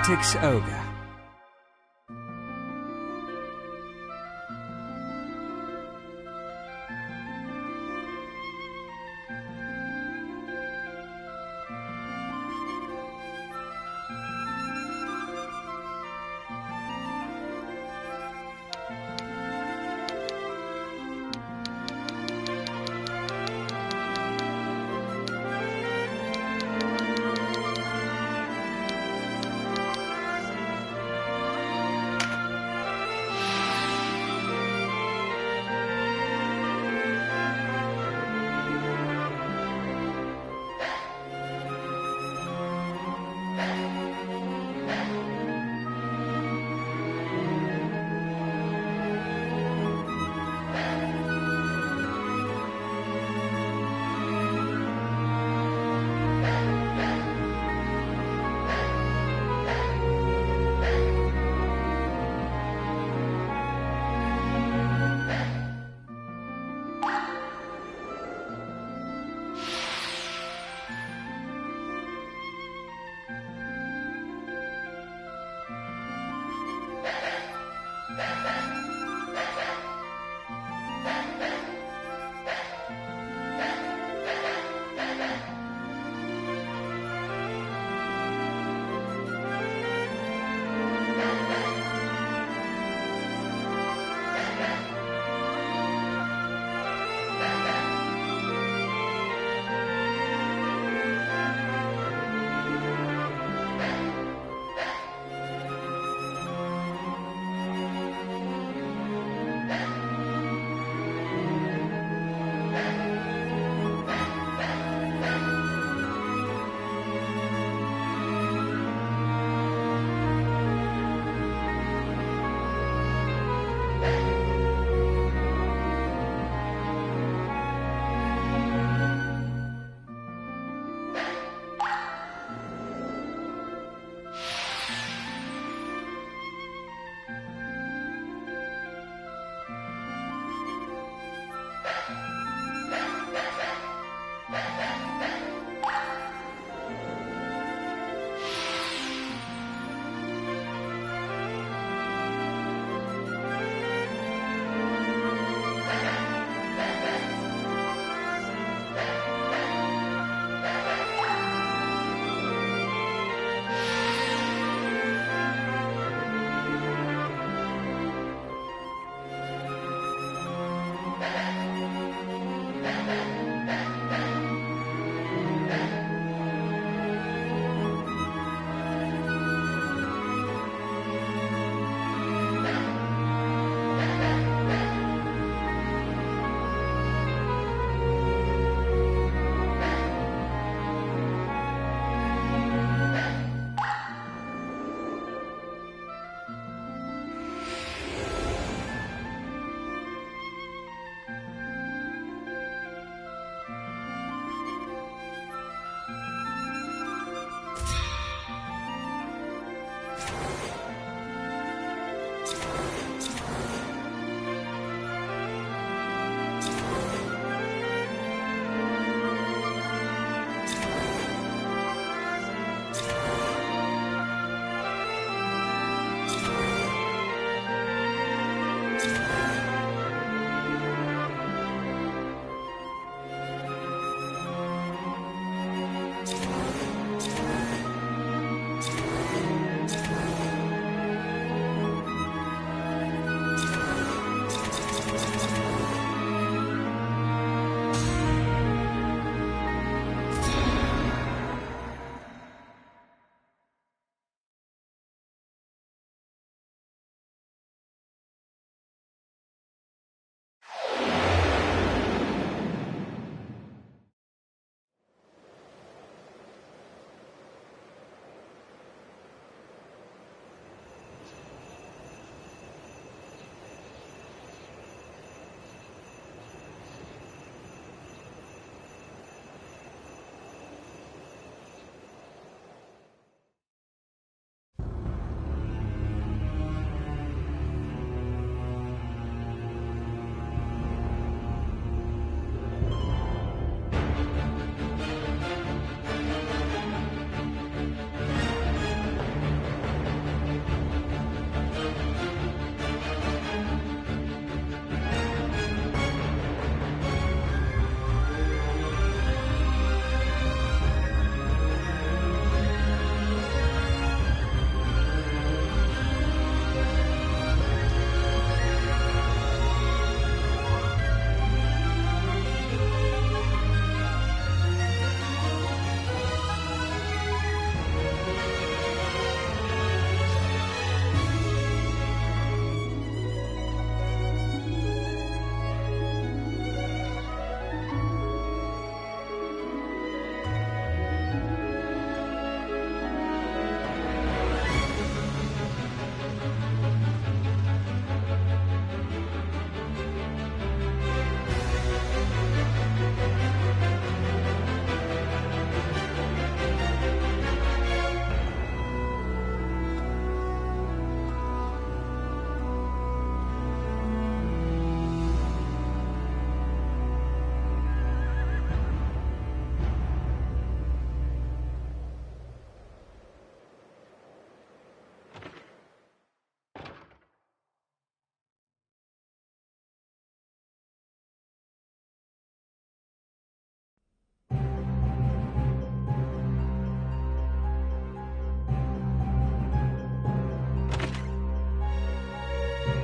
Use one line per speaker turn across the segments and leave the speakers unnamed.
Tactics Ogre.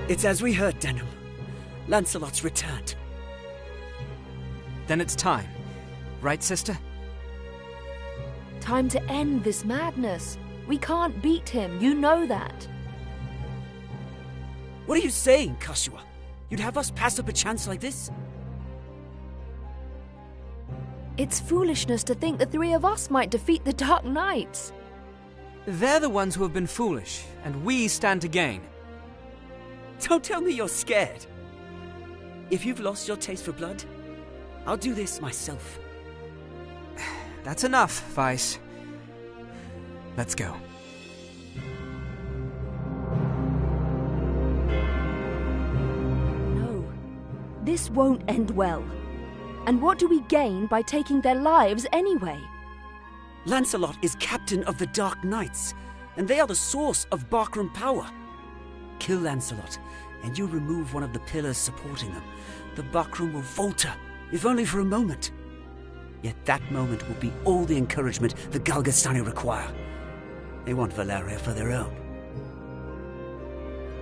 It's as we heard, Denham. Lancelot's returned.
Then it's time. Right, sister?
Time to end this madness. We can't beat him, you know that.
What are you saying, Kashua? You'd have us pass up a chance like this?
It's foolishness to think the three of us might defeat the Dark Knights.
They're the ones who have been foolish, and we stand to gain.
Don't tell me you're scared. If you've lost your taste for blood, I'll do this myself.
That's enough, Vice. Let's go.
No, this won't end well. And what do we gain by taking their lives anyway?
Lancelot is captain of the Dark Knights, and they are the source of Barkram power. Kill Lancelot, and you remove one of the pillars supporting them. The Barkram will falter, if only for a moment. Yet that moment will be all the encouragement the Galgastani require. They want Valeria for their own.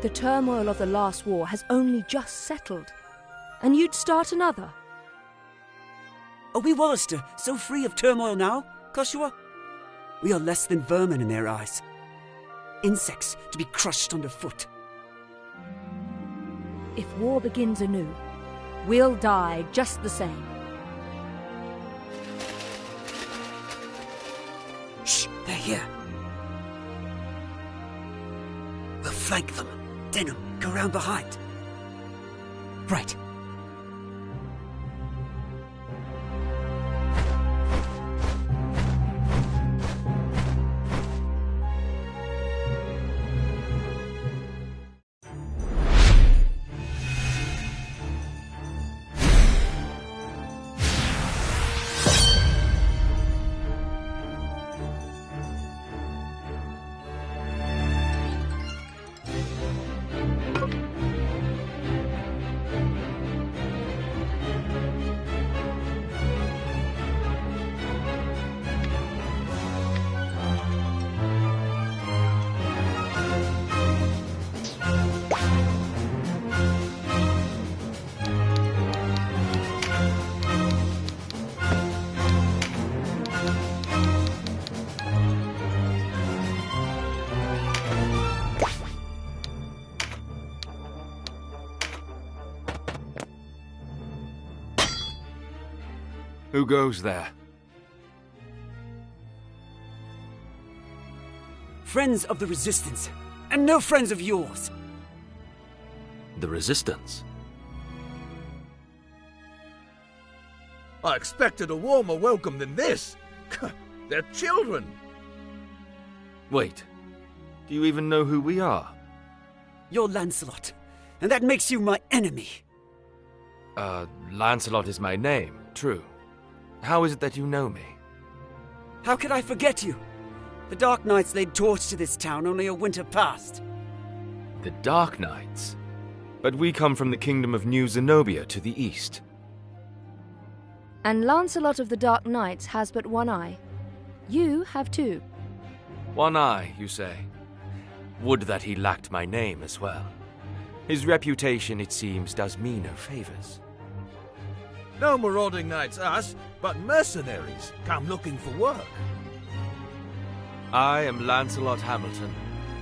The turmoil of the last war has only just settled. And you'd start another?
Are we Wallister so free of turmoil now, Kashua? We are less than vermin in their eyes. Insects to be crushed underfoot.
If war begins anew, we'll die just the same.
Shh, they're here. We'll flank them. Denham, go round behind.
Right.
Who goes there?
Friends of the Resistance, and no friends of yours.
The Resistance?
I expected a warmer welcome than this. They're children.
Wait, do you even know who we are?
You're Lancelot, and that makes you my enemy.
Lancelot is my name, true. How is it that you know me?
How could I forget you? The Dark Knights laid torch to this town only a winter past.
The Dark Knights? But we come from the kingdom of New Zenobia to the east.
And Lancelot of the Dark Knights has but one eye. You have two.
One eye, you say? Would that he lacked my name as well. His reputation, it seems, does me no favors.
No marauding knights us, but mercenaries come looking for work.
I am Lancelot Hamilton,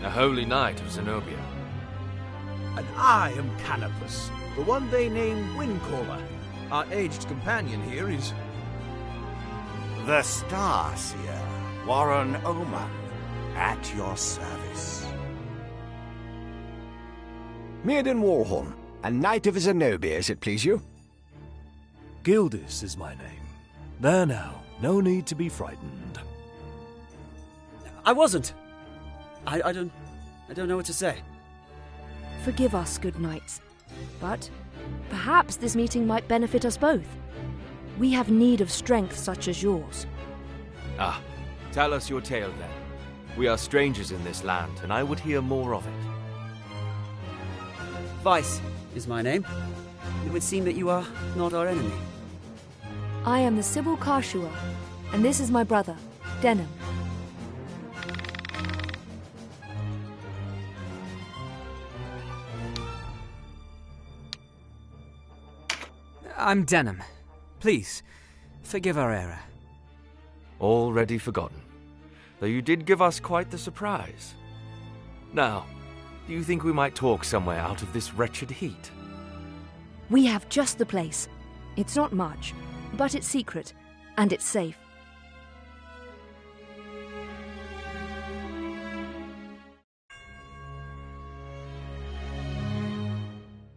a holy knight of Zenobia.
And I am Canopus, the one they name Windcaller. Our aged companion here is...
The Starseer, Warren Oman, at your service.
Maiden Warhorn, a knight of Zenobia, as it please you.
Gildis is my name. There now, no need to be frightened.
I wasn't. I don't know what to say.
Forgive us, good knights. But perhaps this meeting might benefit us both. We have need of strength such as yours.
Ah, tell us your tale then. We are strangers in this land, and I would hear more of it.
Vice is my name. It would seem that you are not our enemy.
I am the Sybil Kashua, and this is my brother, Denham.
I'm Denham. Please, forgive our error.
Already forgotten. Though you did give us quite the surprise. Now, do you think we might talk somewhere out of this wretched heat?
We have just the place. It's not much, but it's secret, and it's safe.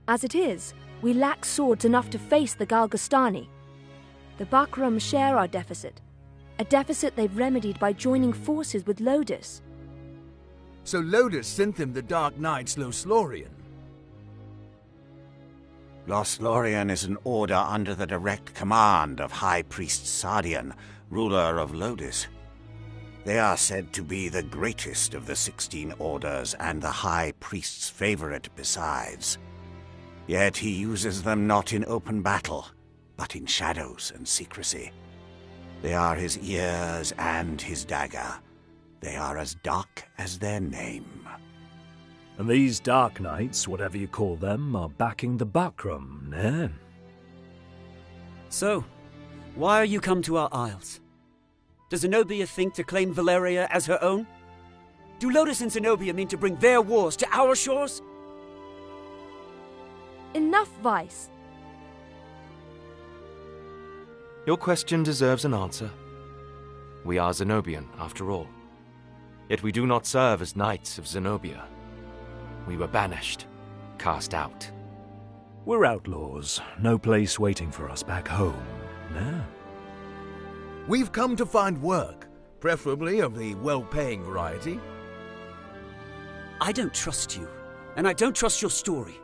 As it is, we lack swords enough to face the Galgastani. The Bakram share our deficit, a deficit they've remedied by joining forces with Lodis.
So Lodis sent them the Dark Knight's Loslorian.
Loslorian is an order under the direct command of High Priest Sardian, ruler of Lodis. They are said to be the greatest of the 16 orders and the High Priest's favorite besides. Yet he uses them not in open battle, but in shadows and secrecy. They are his ears and his dagger. They are as dark as their name.
And these Dark Knights, whatever you call them, are backing the Bakram, eh?
So, why are you come to our isles? Does Zenobia think to claim Valeria as her own? Do Lodis and Zenobia mean to bring their wars to our shores?
Enough, Vice.
Your question deserves an answer. We are Zenobian, after all. Yet we do not serve as knights of Zenobia. We were banished, cast out.
We're outlaws. No place waiting for us back home, eh?
We've come to find work, preferably of the well-paying variety.
I don't trust you, and I don't trust your story.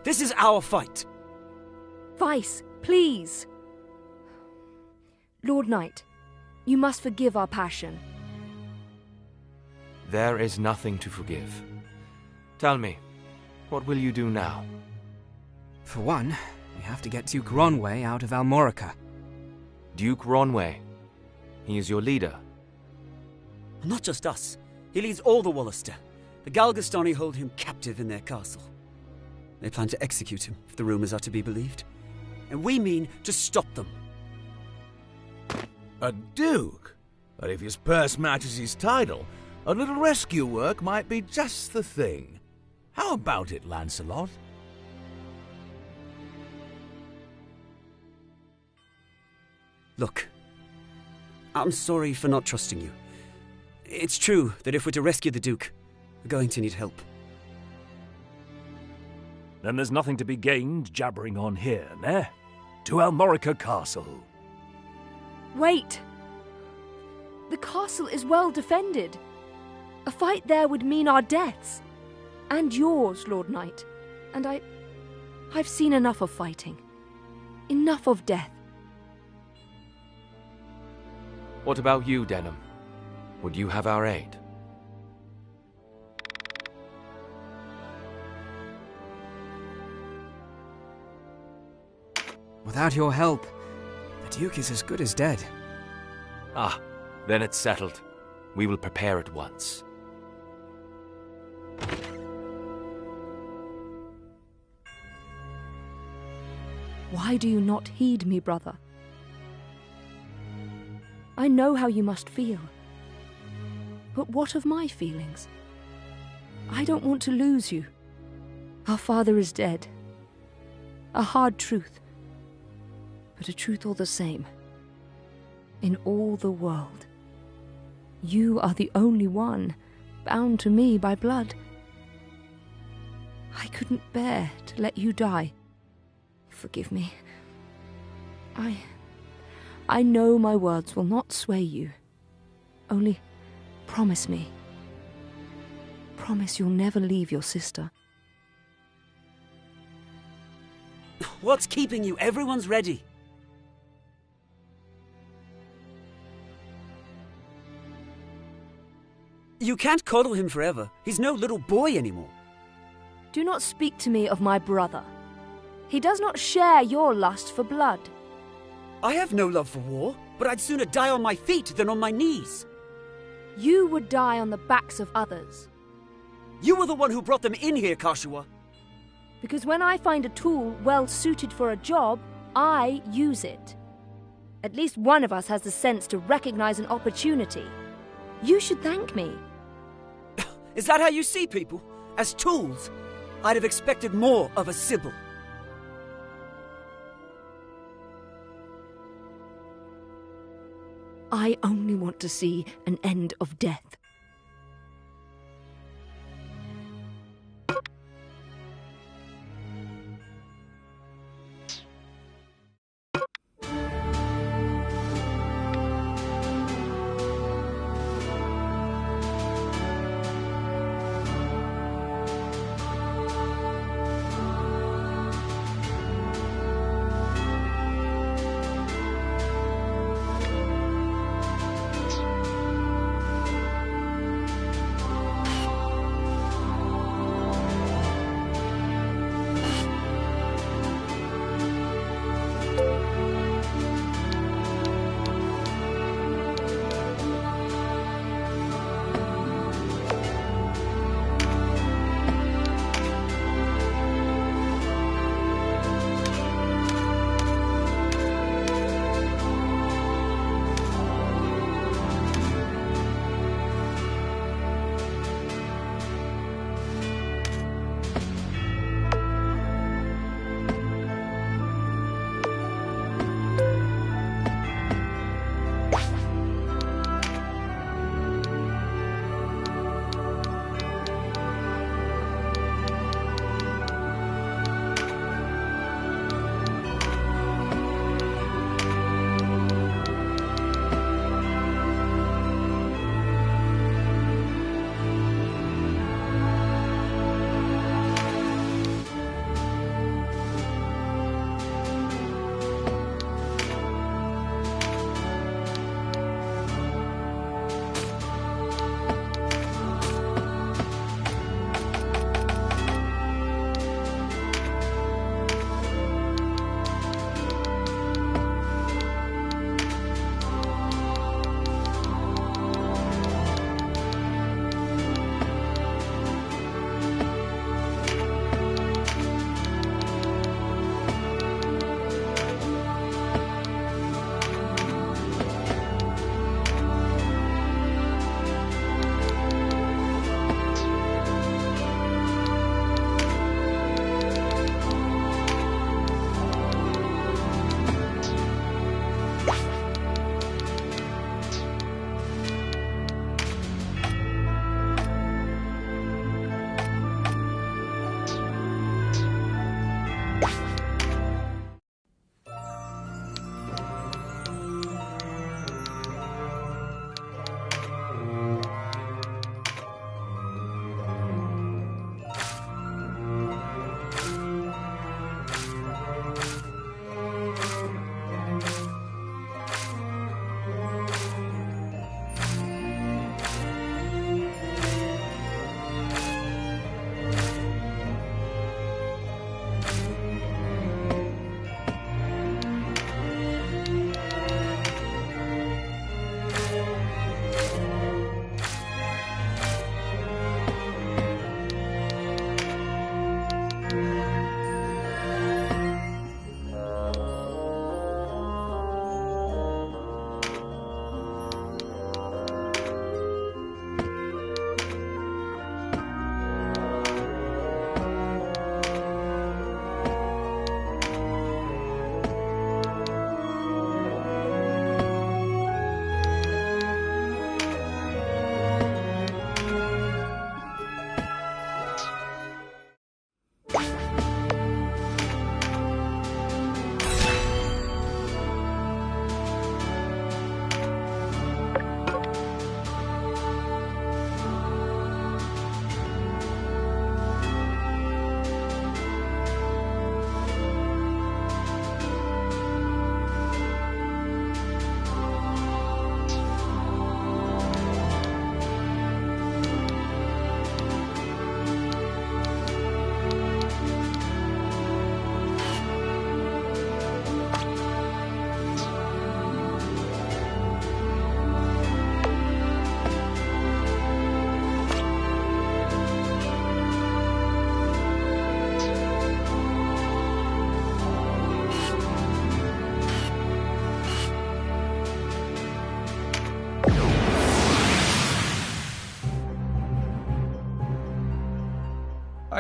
This is our fight.
Vice, please. Lord Knight, you must forgive our passion.
There is nothing to forgive. Tell me, what will you do now?
For one, we have to get Duke Ronway out of Almorica.
Duke Ronway. He is your leader.
Not just us. He leads all the Wallister. The Galgastani hold him captive in their castle. They plan to execute him, if the rumors are to be believed. And we mean to stop them.
A duke? But if his purse matches his title, a little rescue work might be just the thing. How about it, Lancelot?
Look, I'm sorry for not trusting you. It's true that if we're to rescue the Duke, we're going to need help.
Then there's nothing to be gained jabbering on here, eh? To Almorica Castle.
Wait! The castle is well defended. A fight there would mean our deaths. And yours, Lord Knight. And I've seen enough of fighting. Enough of death.
What about you, Denham? Would you have our aid?
Without your help, the Duke is as good as dead.
Ah, then it's settled. We will prepare at once.
Why do you not heed me, brother? I know how you must feel. But what of my feelings? I don't want to lose you. Our father is dead. A hard truth, but a truth all the same. In all the world, you are the only one bound to me by blood. I couldn't bear to let you die. Forgive me. I know my words will not sway you. Only promise me. Promise you'll never leave your sister.
What's keeping you? Everyone's ready. You can't coddle him forever. He's no little boy anymore.
Do not speak to me of my brother. He does not share your lust for blood.
I have no love for war, but I'd sooner die on my feet than on my knees.
You would die on the backs of others.
You were the one who brought them in here, Kashua.
Because when I find a tool well suited for a job, I use it. At least one of us has the sense to recognize an opportunity. You should thank me.
Is that how you see people? As tools? I'd have expected more of a Sybil.
I only want to see an end of death.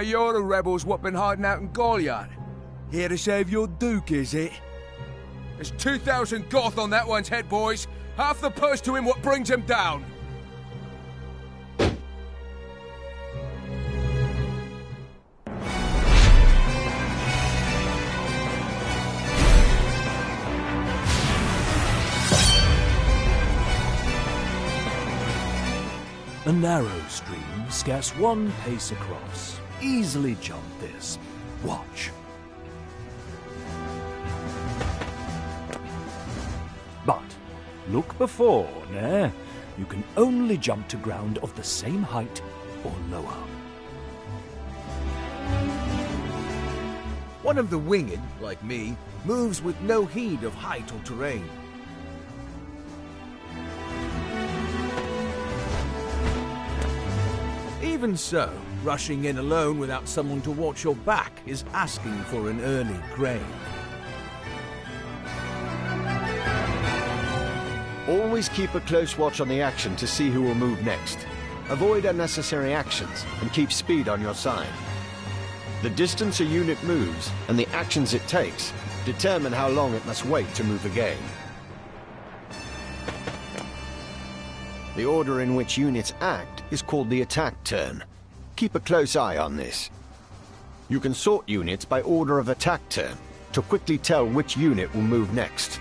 you're the rebels what been hiding out in Goliath. Here to save your Duke, is it? There's 2,000 Goth on that one's head, boys. Half the purse to him what brings him down.
A narrow stream, scarce one pace across. Easily jump this. Watch. But look before, nah. You can only jump to ground of the same height or lower.
One of the winged, like me, moves with no heed of height or terrain. Even so, rushing in alone without someone to watch your back is asking for an early grave.
Always keep a close watch on the action to see who will move next. Avoid unnecessary actions and keep speed on your side. The distance a unit moves and the actions it takes determine how long it must wait to move again. The order in which units act is called the attack turn. Keep a close eye on this. You can sort units by order of attack turn to quickly tell which unit will move next.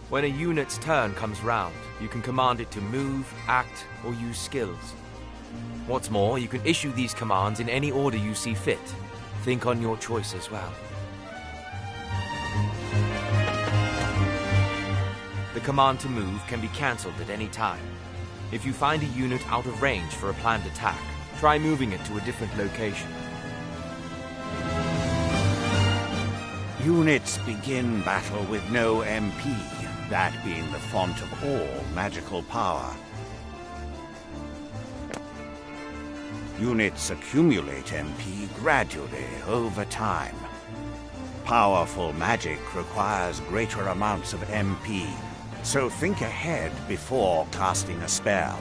When a unit's turn comes round, you can command it to move, act, or use skills. What's more, you can issue these commands in any order you see fit. Think on your choice as well. The command to move can be cancelled at any time. If you find a unit out of range for a planned attack, try moving it to a different location.
Units begin battle with no MP, that being the font of all magical power. Units accumulate MP gradually over time. Powerful magic requires greater amounts of MP, so think ahead before casting a spell.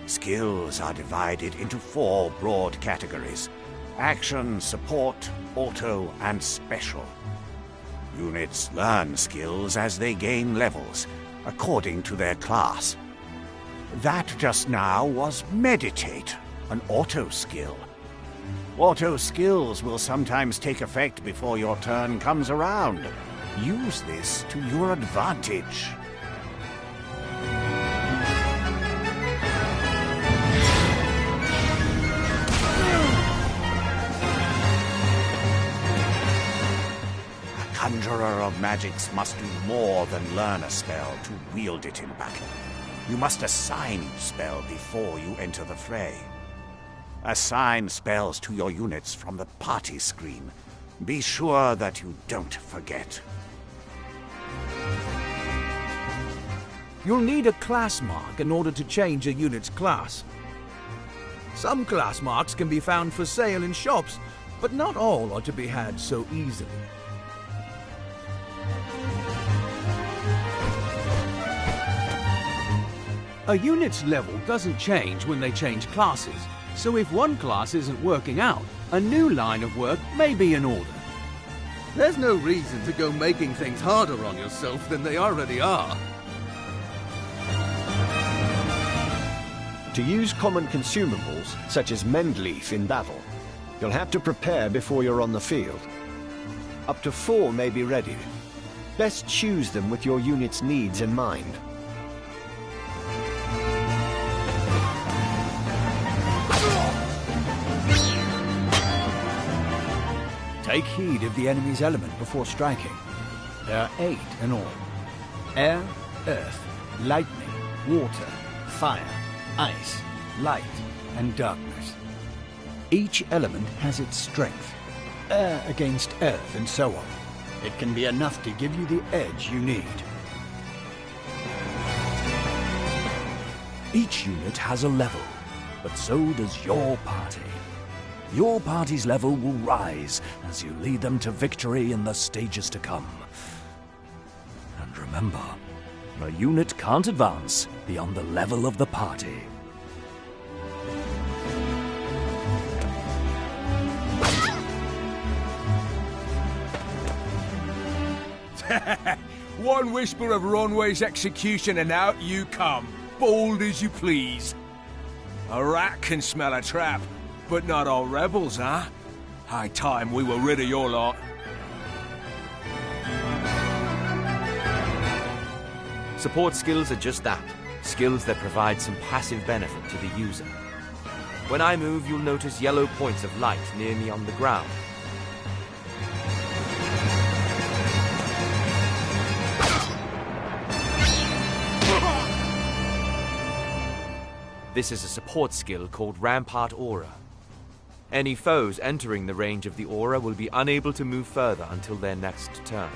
Skills are divided into 4 broad categories: action, support, auto, and special. Units learn skills as they gain levels, according to their class. That just now was meditate, an auto skill. Auto skills will sometimes take effect before your turn comes around. Use this to your advantage. Conjurer of magics must do more than learn a spell to wield it in battle. You must assign each spell before you enter the fray. Assign spells to your units from the party screen. Be sure that you don't forget.
You'll need a class mark in order to change a unit's class. Some class marks can be found for sale in shops, but not all are to be had so easily. A unit's level doesn't change when they change classes, so if one class isn't working out, a new line of work may be in order. There's no reason to go making things harder on yourself than they already are.
To use common consumables, such as Mendleaf in battle, you'll have to prepare before you're on the field. Up to 4 may be ready. Best choose them with your unit's needs in mind.
Take heed of the enemy's element before striking. There are 8 in all. Air, earth, lightning, water, fire, ice, light, and darkness. Each element has its strength. Air against earth and so on. It can be enough to give you the edge you need. Each unit has a level, but so does your party. Your party's level will rise as you lead them to victory in the stages to come. And remember, a unit can't advance beyond the level of the party.
One whisper of Ronway's execution and out you come, bold as you please. A rat can smell a trap, but not all rebels, huh? High time we were rid of your lot.
Support skills are just that, skills that provide some passive benefit to the user. When I move, you'll notice yellow points of light near me on the ground. This is a support skill called Rampart Aura. Any foes entering the range of the aura will be unable to move further until their next turn.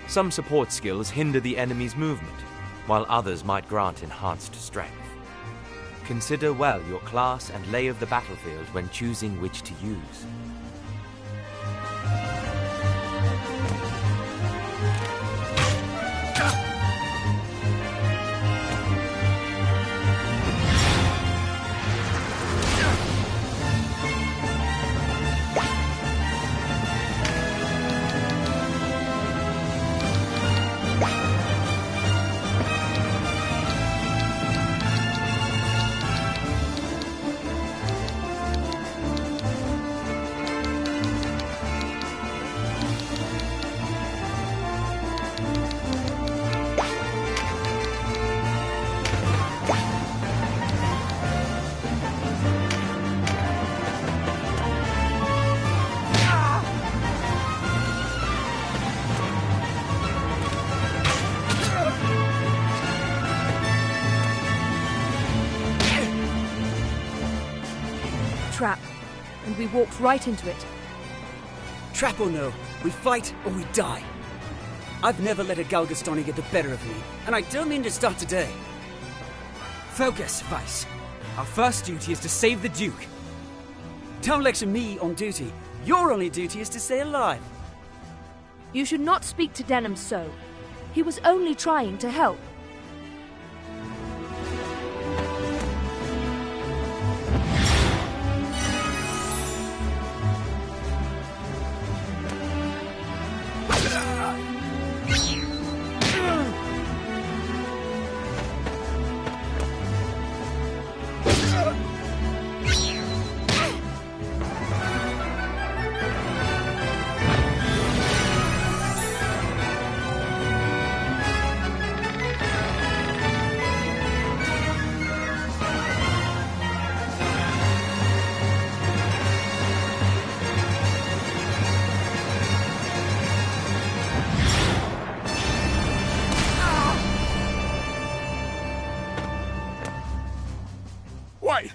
Some support skills hinder the enemy's movement, while others might grant enhanced strength. Consider well your class and lay of the battlefield when choosing which to use.
Trap, and we walked right into it.
Trap or no, we fight or we die. I've never let a Galgastani get the better of me, and I don't mean to start today.
Focus, Vice. Our first duty is to save the Duke.
Don't lecture me on duty. Your only duty is to stay alive.
You should not speak to Denham so. He was only trying to help.
Wait,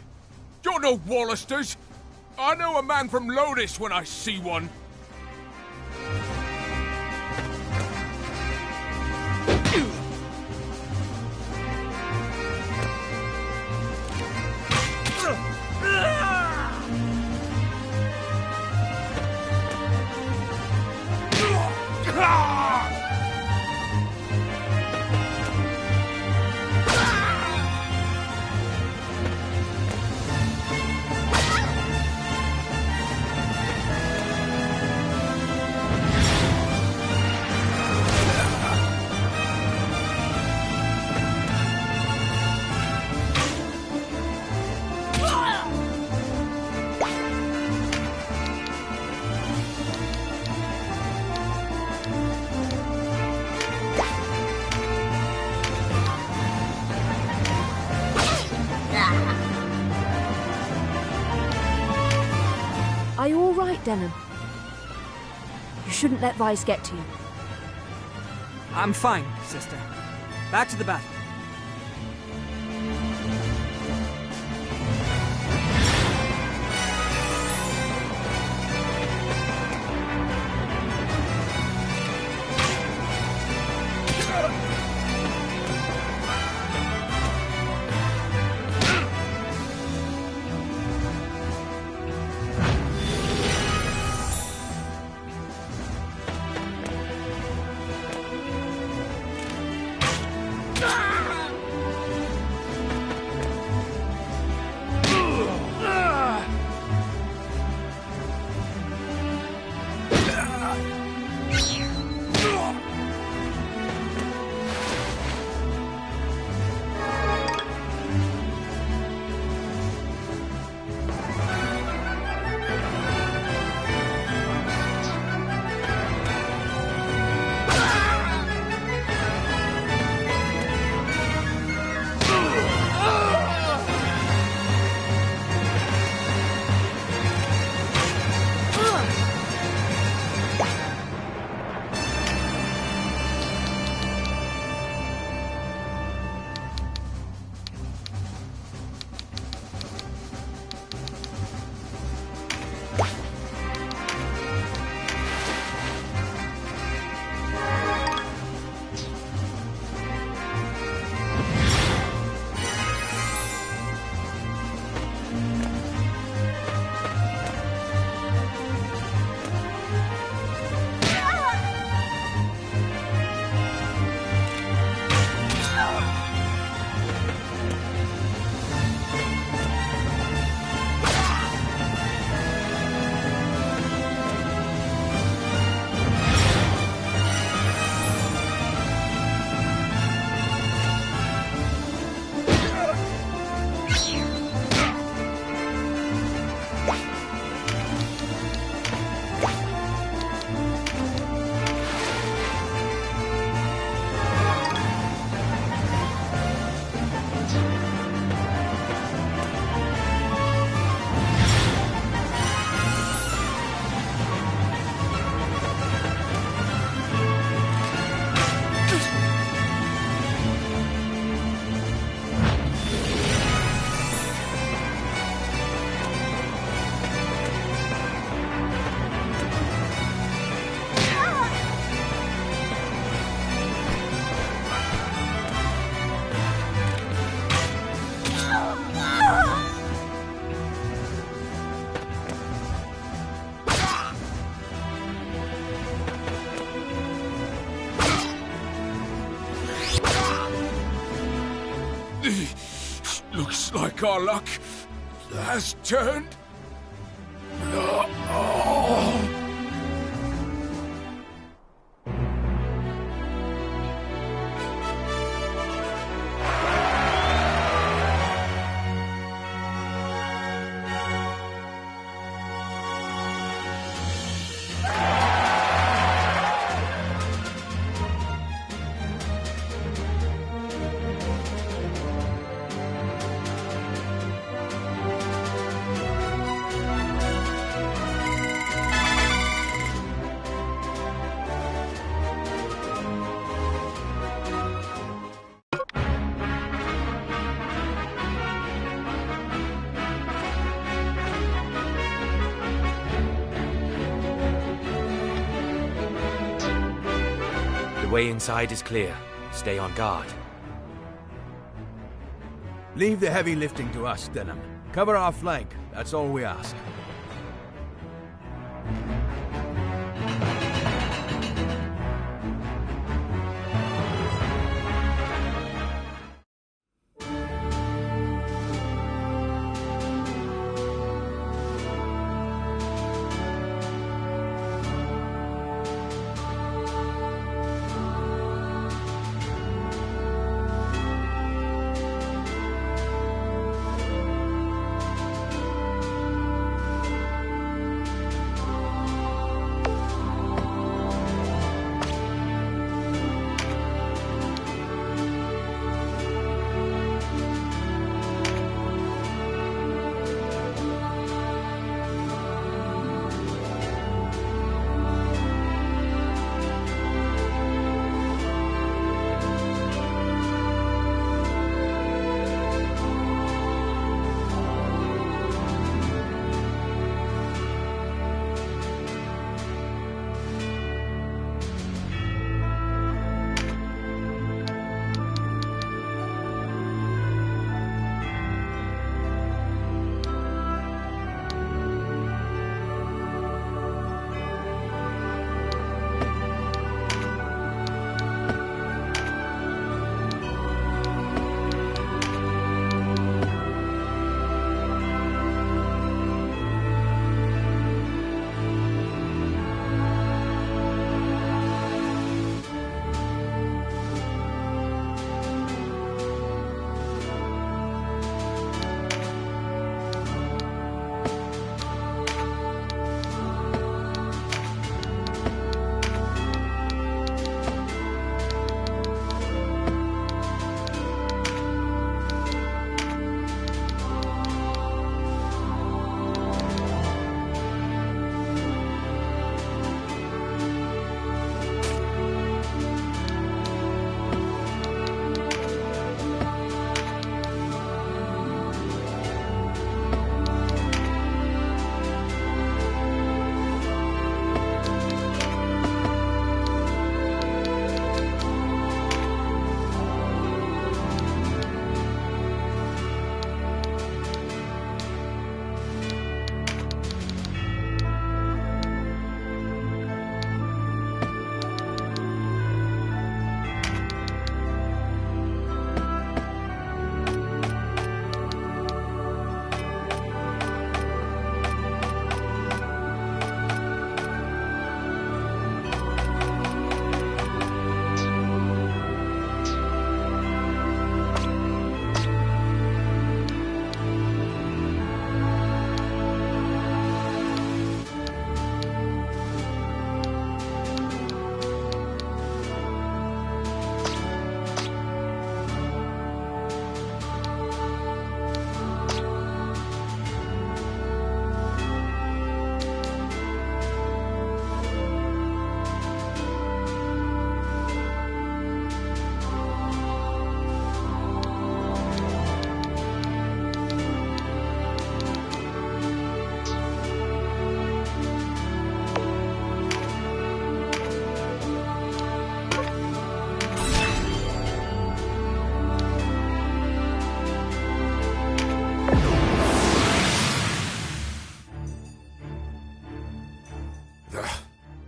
you're no Wallisters. I know a man from Lodis when I see one.
Are you all right, Denham? shouldn't let Vice get to you.
I'm fine, sister. Back to the battle.
Looks like our luck has turned.
The way inside is clear. Stay on guard.
Leave the heavy lifting to us, Denham. Cover our flank. That's all we ask.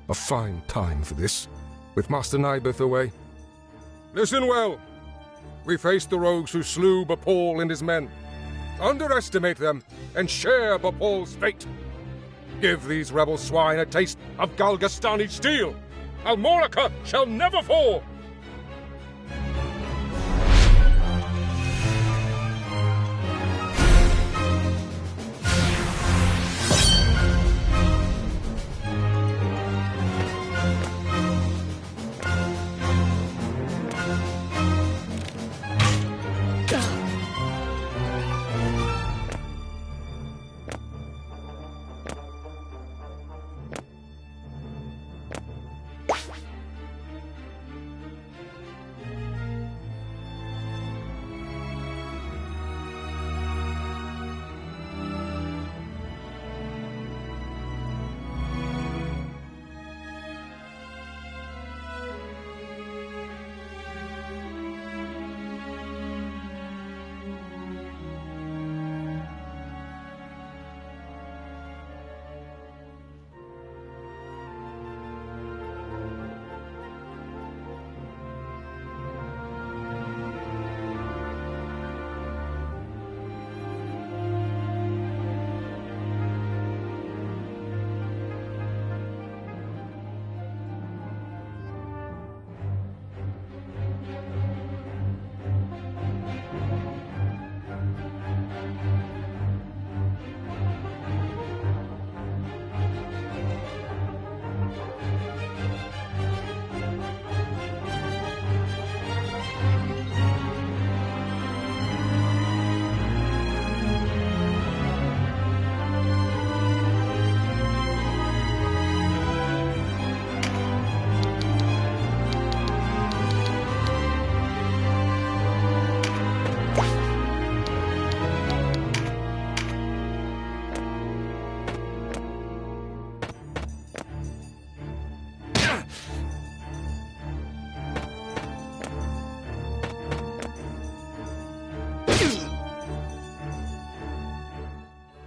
A fine time for this, with Master Nibeth away. Listen well. We face the rogues who slew Bapal and his men. Underestimate them, and share Bapal's fate. Give these rebel swine a taste of Galgastani steel. Almorica shall never fall!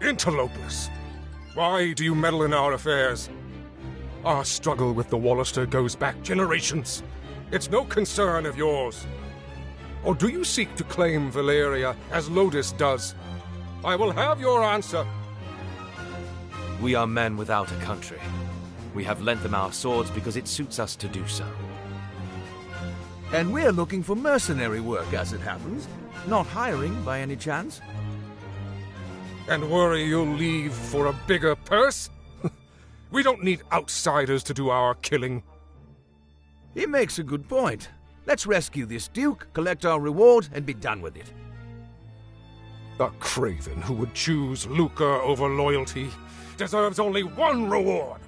Interlopers! Why do you meddle in our affairs? Our struggle with the Wallister goes back generations. It's no concern of yours. Or do you seek to claim Valeria as Lodis does? I will have your answer.
We are men without a country. We have lent them our swords because it suits us to do so.
And we're looking for mercenary work, as it happens. Not hiring, by any chance.
And worry you'll leave for a bigger purse? We don't need outsiders to do our killing.
He makes a good point. Let's rescue this Duke, collect our reward, and be done with it.
The craven who would choose lucre over loyalty deserves only one reward.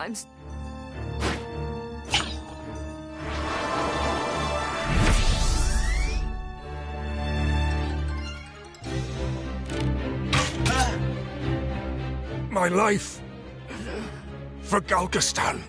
I'm...
My life for Galgastan.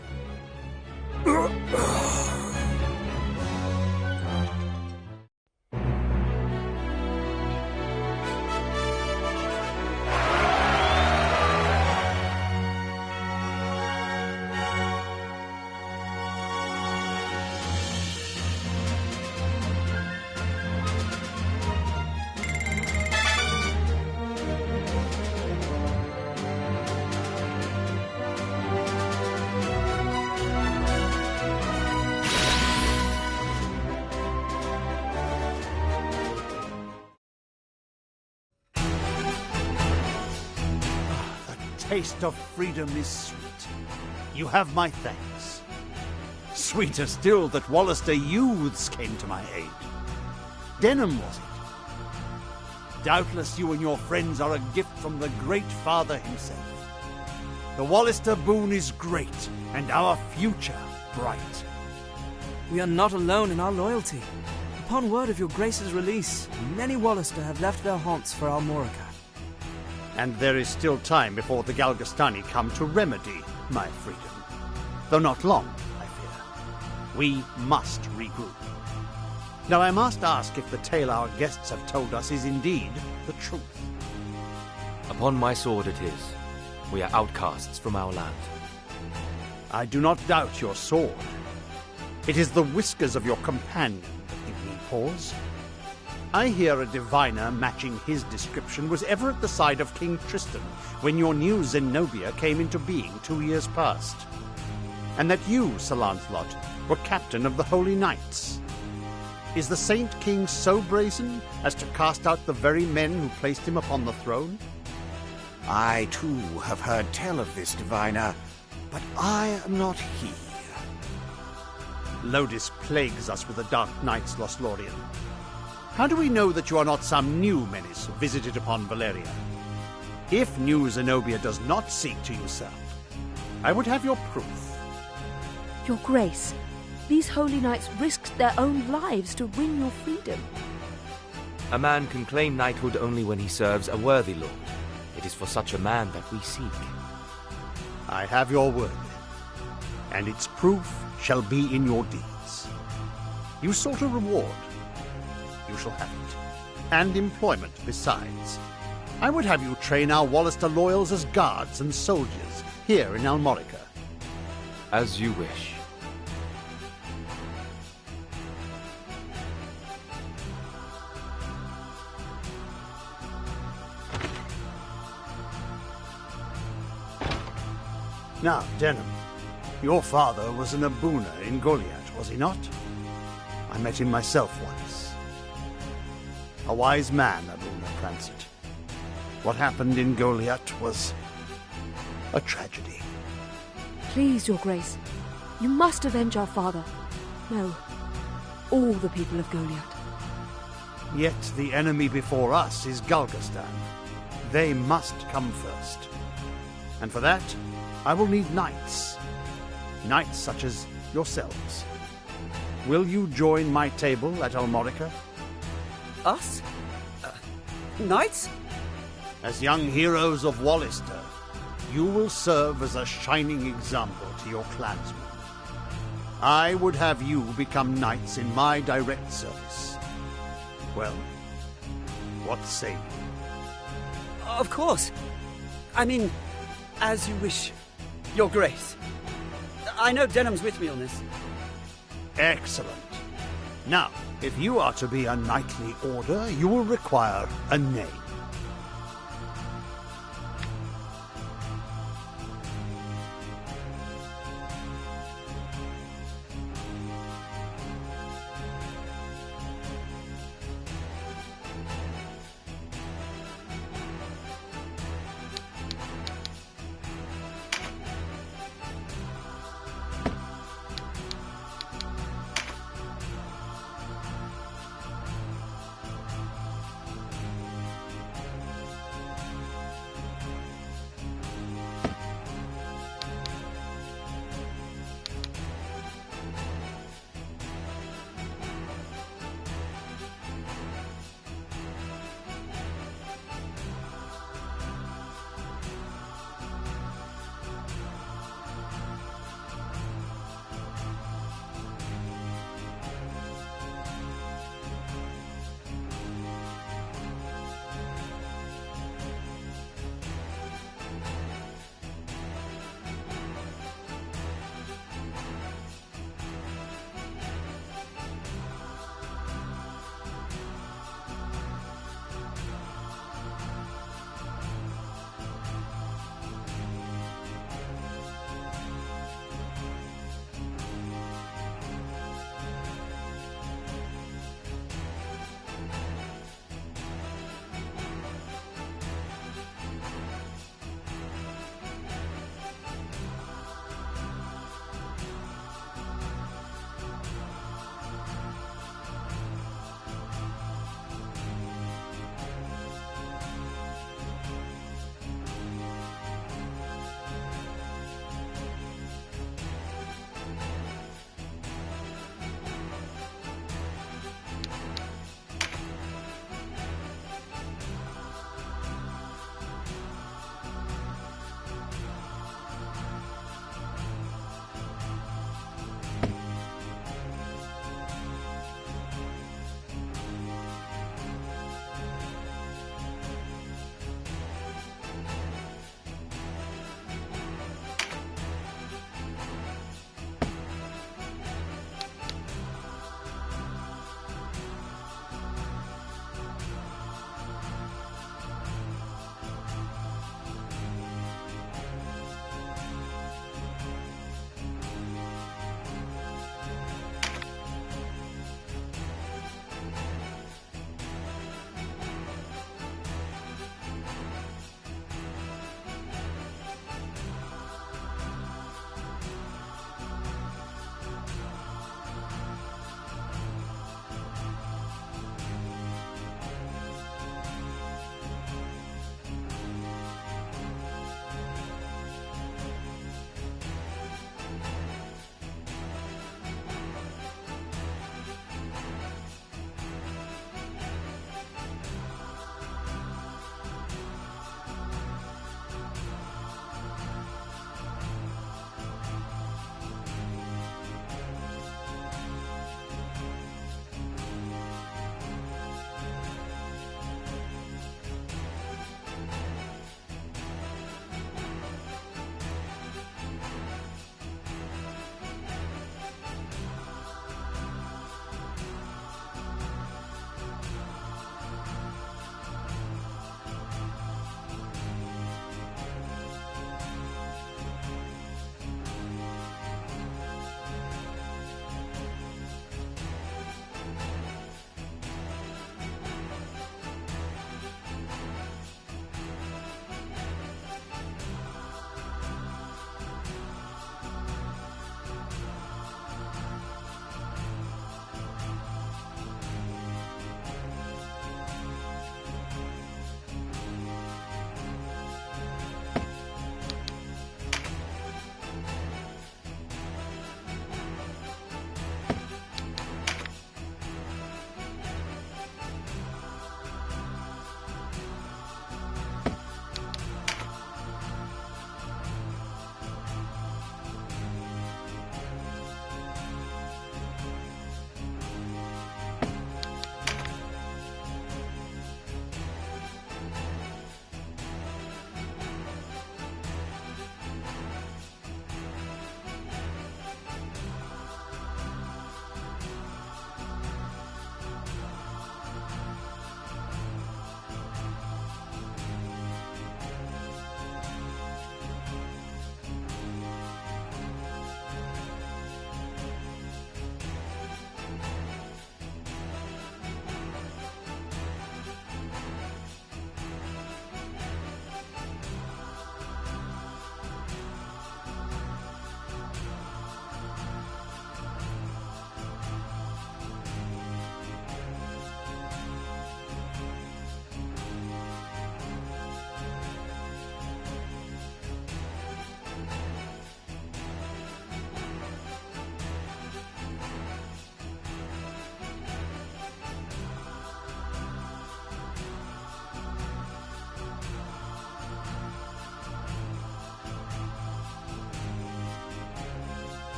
Taste of freedom is sweet. You have my thanks. Sweeter still that Wallister youths came to my aid. Denham, was it?
Doubtless you and your friends are a gift from the Great Father himself. The Wallister boon is great, and our future bright.
We are not alone in our loyalty. Upon word of your Grace's release, many Wallister have left their haunts for Almorica.
And there is still time before the Galgastani come to remedy my freedom. Though not long, I fear. We must regroup. Now I must ask if the tale our guests have told us is indeed the truth.
Upon my sword it is. We are outcasts from our land.
I do not doubt your sword. It is the whiskers of your companion that give me pause. I hear a diviner matching his description was ever at the side of King Tristan when your new Zenobia came into being 2 years past. And that you, Sir Lancelot, were captain of the Holy Knights. Is the Saint King so brazen as to cast out the very men who placed him upon the throne?
I, too, have heard tell of this diviner, but I am not he.
Lodis plagues us with the Dark Knights, Lothlorien. How do we know that you are not some new menace visited upon Valeria? If new Zenobia does not seek to usurp, I would have your proof.
Your Grace, these holy knights risked their own lives to win your freedom.
A man can claim knighthood only when he serves a worthy lord. It is for such a man that we seek.
I have your word, and its proof shall be in your deeds. You sought a reward. You shall have it. And employment besides. I would have you train our Wallister loyals as guards and soldiers here in Almorica.
As you wish.
Now, Denham, your father was an Abuna in Goliath, was he not? I met him myself once. A wise man, Abuna Cransett. What happened in Goliath was a tragedy.
Please, Your Grace, you must avenge our father. No, all the people of Goliath.
Yet the enemy before us is Galgastan. They must come first. And for that, I will need knights. Knights such as yourselves. Will you join my table at Almorica?
Us? Knights?
As young heroes of Wallister, you will serve as a shining example to your clansmen. I would have you become knights in my direct service. Well, what say you?
Of course. I mean, as you wish, Your Grace. I know Denham's with me on this.
Excellent. Now, if you are to be a knightly order, you will require a name.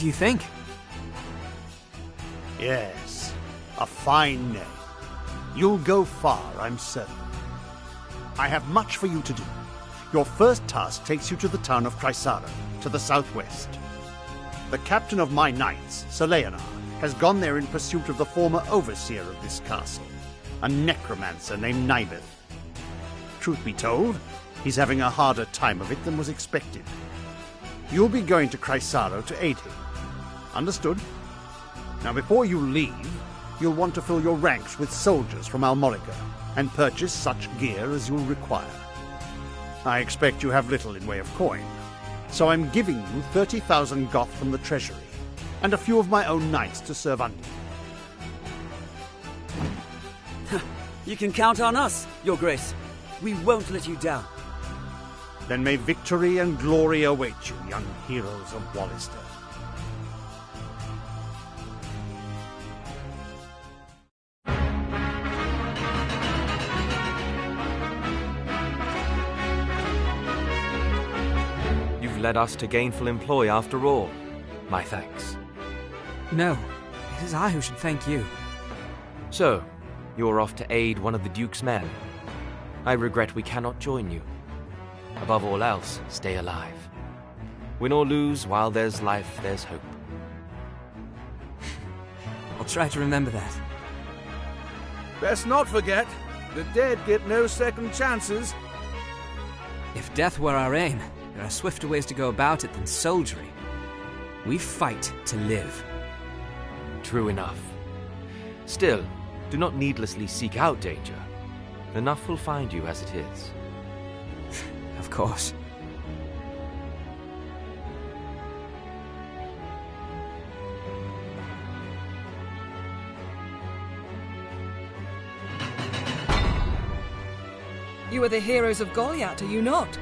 do you think?
Yes, a fine name. You'll go far, I'm certain. I have much for you to do. Your first task takes you to the town of Chrysara, to the southwest. The captain of my knights, Sir Leonard, has gone there in pursuit of the former overseer of this castle, a necromancer named Nibeth. Truth be told, he's having a harder time of it than was expected. You'll be going to Chrysaro to aid him. Understood? Now before you leave, you'll want to fill your ranks with soldiers from Almorica and purchase such gear as you'll require. I expect you have little in way of coin, so I'm giving you 30,000 goth from the treasury, and a few of my own knights to serve under you.
You can count on us, Your Grace. We won't let you down.
Then may victory and glory await you, young heroes of Wallister.
You've led us to gainful employ after all. My thanks.
No, it is I who should thank you.
So, you're off to aid one of the Duke's men. I regret we cannot join you. Above all else, stay alive. Win or lose, while there's life, there's hope.
I'll try to remember that.
Best not forget, the dead get no second chances.
If death were our aim, there are swifter ways to go about it than soldiery. We fight to live.
True enough. Still, do not needlessly seek out danger. Enough will find you as it is.
Of course.
You are the heroes of Goliath, are you not?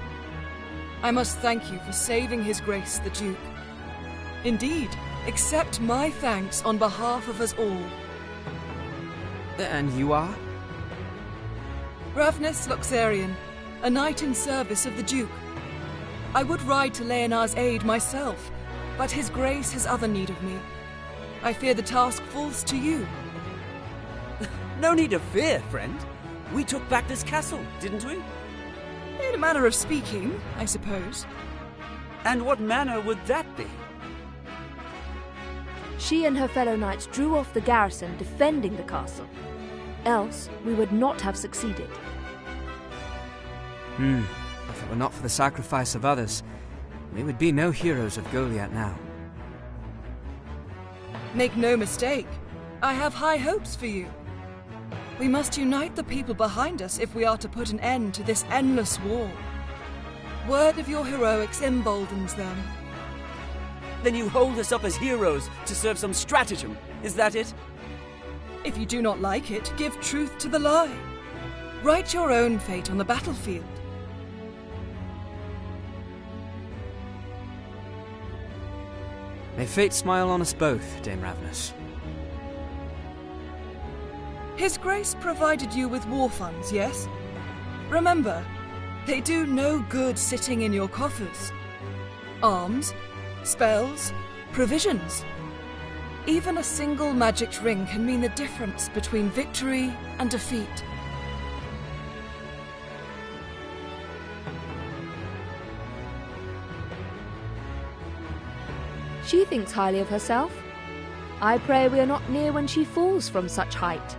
I must thank you for saving His Grace the Duke. Indeed, accept my thanks on behalf of us all.
And you are?
Ravnus Luxarian, a knight in service of the Duke. I would ride to Leonard's aid myself, but His Grace has other need of me. I fear the task falls to you.
No need of fear, friend. We took back this castle, didn't we?
In a manner of speaking, I suppose.
And what manner would that be?
She and her fellow knights drew off the garrison defending the castle. Else, we would not have succeeded.
If it were not for the sacrifice of others, we would be no heroes of Goliath now.
Make no mistake, I have high hopes for you. We must unite the people behind us if we are to put an end to this endless war. Word of your heroics emboldens them.
Then you hold us up as heroes to serve some stratagem, is that it?
If you do not like it, give truth to the lie. Write your own fate on the battlefield.
May fate smile on us both, Dame Ravnus.
His Grace provided you with war funds, yes? Remember, they do no good sitting in your coffers. Arms, spells, provisions. Even a single magic ring can mean the difference between victory and defeat.
She thinks highly of herself. I pray we are not near when she falls from such height.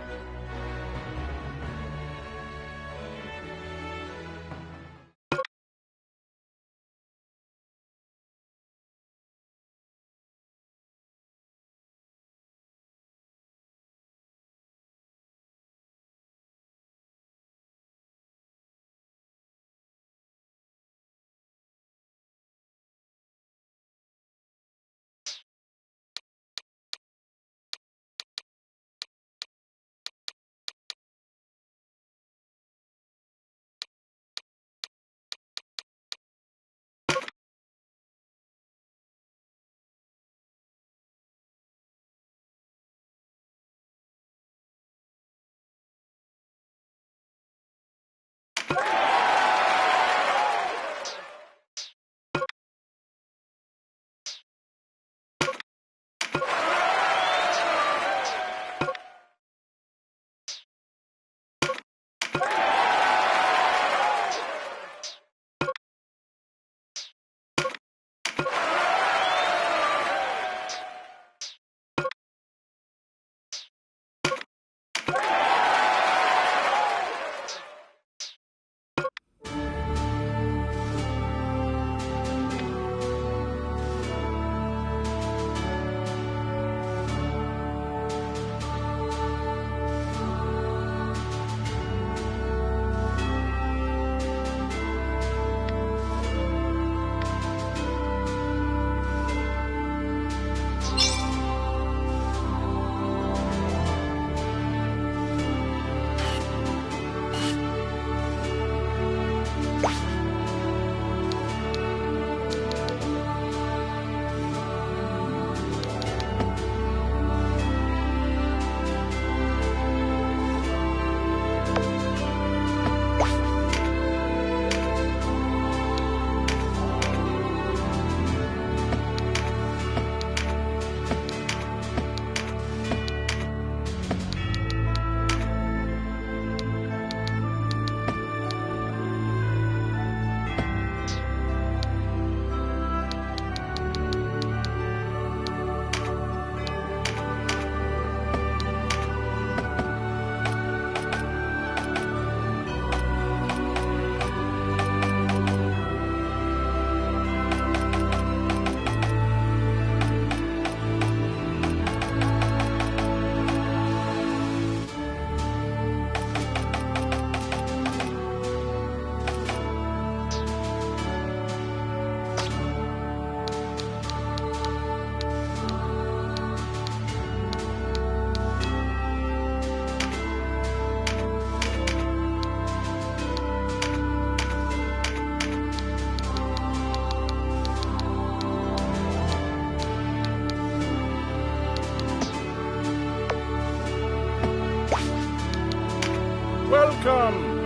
welcome!